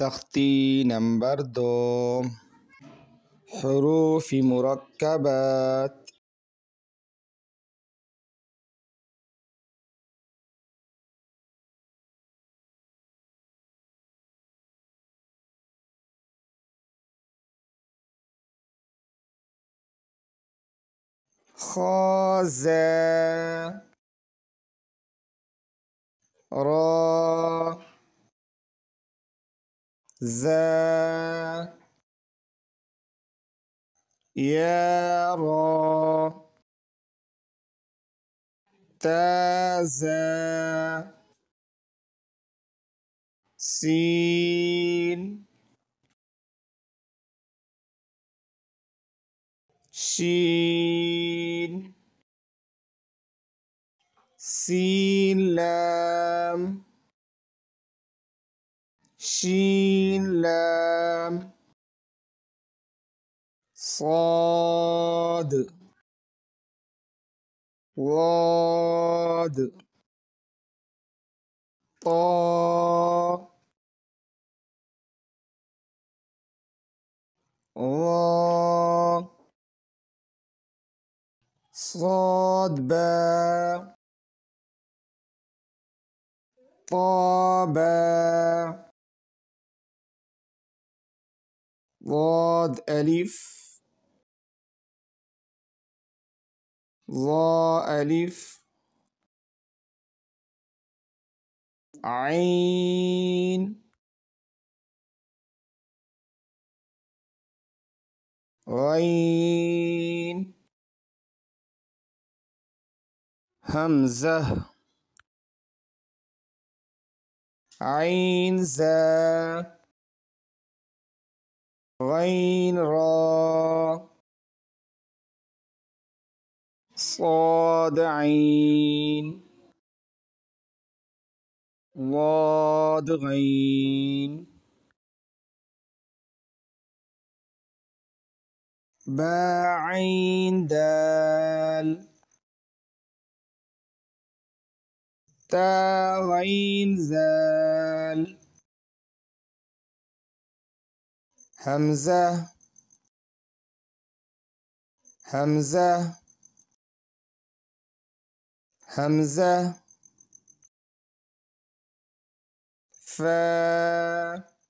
تختي نمبر 2 حروف مركبات. خاء زاء راء زاء يا راء تا زاء سين شين سين لام شين لام صاد ضاد طاء ظاء صاد باء طاء باء ضاد ألف ظاء ألف عين غين همزة عين زاء غين راء صاد عين ضاد غين باء عين دال تاء غين زال همزة همزة همزة فاء